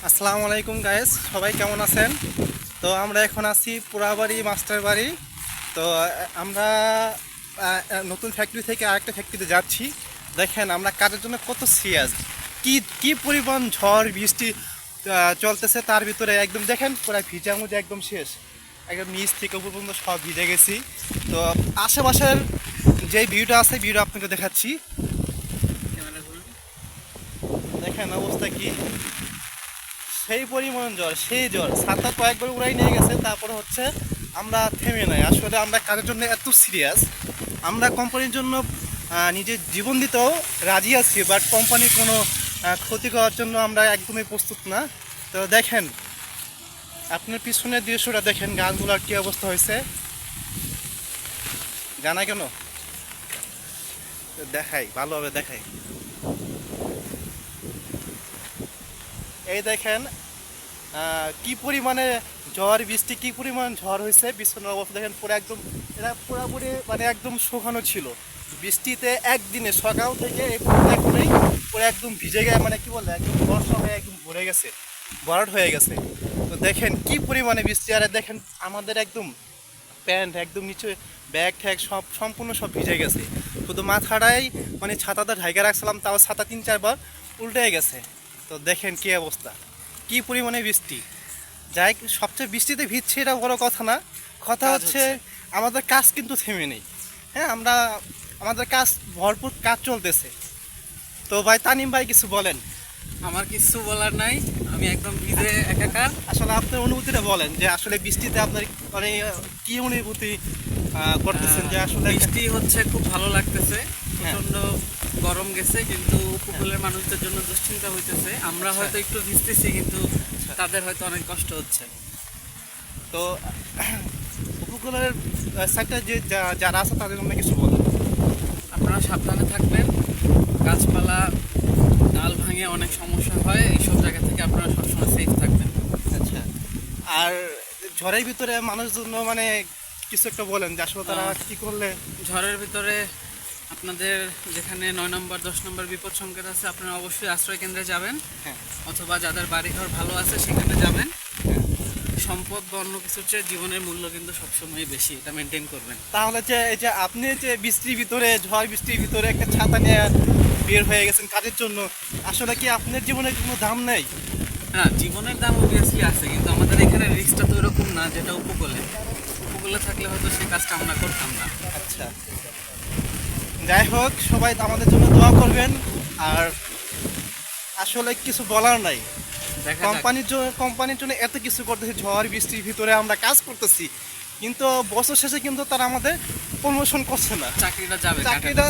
আসসালামু আলাইকুম গাইস, সবাই কেমন আছেন? তো আমরা এখন আছি পোড়াবাড়ি মাস্টার বাড়ি। তো আমরা নতুন ফ্যাক্টরি থেকে আরেকটা ফ্যাক্টরিতে যাচ্ছি। দেখেন আমরা কাজের জন্য কত সিরিয়াস, কি কি পরিমাণ ঝড় বৃষ্টি চলতেছে। তার ভিতরে একদম দেখেন পুরো ভিজা মুজা একদম শেষ, একদম নিচ থেকে উপর পর্যন্ত সব ভিজে গেছি। তো আশেপাশের যে ভিউটা আছে ভিউটা আপনাকে দেখাচ্ছি। দেখেন অবস্থা কি, সেই পরিমাণ জ্বর, সেই জ্বর ছাতা কয়েকবার উড়াই নিয়ে গেছে। তারপরে হচ্ছে আমরা থেমে নাই, আসলে আমরা কাজের জন্য এত সিরিয়াস। আমরা কোম্পানির জন্য নিজের জীবন দিতেও রাজি আছি, বাট কোম্পানির কোনো ক্ষতি করার জন্য আমরা একদমই প্রস্তুত না। তো দেখেন আপনার পিছনের দৃশ্যটা দেখেন, গাছগুলোর কী অবস্থা হয়েছে জানা কেন দেখাই, ভালোভাবে দেখাই। এই দেখেন কি পরিমাণে ঝড় বৃষ্টি, কি পরিমাণ ঝড় হয়েছে। বিছানার অবস্থা দেখেন পুরো একদম, এটা পুরোপুরি মানে একদম শুকানো ছিল বৃষ্টিতে একদিনে, সকাল থেকে এই এখনই পুরো একদম ভিজে গেছে, মানে কি বলে একদম বর্ষা হয়ে একদম ভরে গেছে, ভরাট হয়ে গেছে। তো দেখেন কি পরিমাণে বৃষ্টি, আর দেখেন আমাদের একদম প্যান্ট একদম নিচে, ব্যাগ ট্যাগ সব সম্পূর্ণ সব ভিজে গেছে। শুধু মাথাটাই মানে ছাতাটা ঢাকা রাখছিলাম, তাও ছাতা 3-4 বার উল্টে গেছে। তো দেখেন কি অবস্থা, কি পরিমাণে বৃষ্টি। যাই সবচেয়ে বৃষ্টিতে ভিজছে এটা বড় কথা না, কথা হচ্ছে আমাদের কাজ কিন্তু থেমে নেই। হ্যাঁ, আমাদের কাজ ভরপুর কাজ চলতেছে। তো ভাই তানিম ভাই কিছু বলেন। আমার কিছু বলার নাই, আমি একদম ভিজে একাকার। আসলে আপনার অনুভূতিটা বলেন যে আসলে বৃষ্টিতে আপনার মানে কি অনুভূতি করতেছেন, যে আসলে বৃষ্টি হচ্ছে, খুব ভালো লাগতেছে। হ্যাঁ। প্রচন্ড গরম গেছে, কিন্তু উপকূলের মানুষদের জন্য দুশ্চিন্তা হইতেছে। আমরা আচ্ছা। হয়তো একটু ভিজতেছি, কিন্তু আচ্ছা। তাদের হয়তো অনেক কষ্ট হচ্ছে। তো উপকূলের সাইডটা যে যারা আছে তাদের জন্য কিছু বলেন। আপনারা সাবধানে থাকবেন, গাছপালা ডাল ভাঙে অনেক সমস্যা হয়, এইসব জায়গা থেকে আপনারা সবসময় সেফ থাকবেন। আচ্ছা, আর ঝড়ের ভিতরে মানুষের জন্য মানে কিছু একটা বলেন যে আসলে তারা কি করলে। ঝড়ের ভিতরে আপনাদের যেখানে 9 নম্বর 10 নম্বর বিপদ সংকেত আছে, আপনারা অবশ্যই আশ্রয় কেন্দ্রে যাবেন, হ্যাঁ। অথবা যাদের বাড়িঘর ভালো আছে সেখানে যাবেন। হ্যাঁ। সম্পদ বা অন্য কিছুর চেয়ে জীবনের মূল্য কিন্তু সবসময় বেশি, এটা মেনটেন করবেন। তাহলে যে এই যে আপনি যে বৃষ্টির ভিতরে, ঝড় বৃষ্টির ভিতরে একটা ছাতা নিয়ে বের হয়ে গেছেন কাজের জন্য, আসলে কি আপনার জীবনের কোনো দাম নেই? হ্যাঁ, জীবনের দাম অবভিয়াসলি আছে, কিন্তু আমাদের এখানে রিস্কটা তো এরকম না যেটা উপকূলে। উপকূলে থাকলে হয়তো সেই কাজটা আমরা করতাম না। আচ্ছা, যাই হোক সবাই আমাদের জন্য দোয়া করবেন। আর আসলে কিছু বলার নাই, দেখা যাক। কোম্পানির জন্য এত কিছু করতেছি, ঝড় বৃষ্টির ভিতরে আমরা কাজ করতেছি, কিন্তু বছর শেষে কিন্তু তারা আমাদের প্রমোশন করছে না, চাকরিটা যাবে চাকরিটা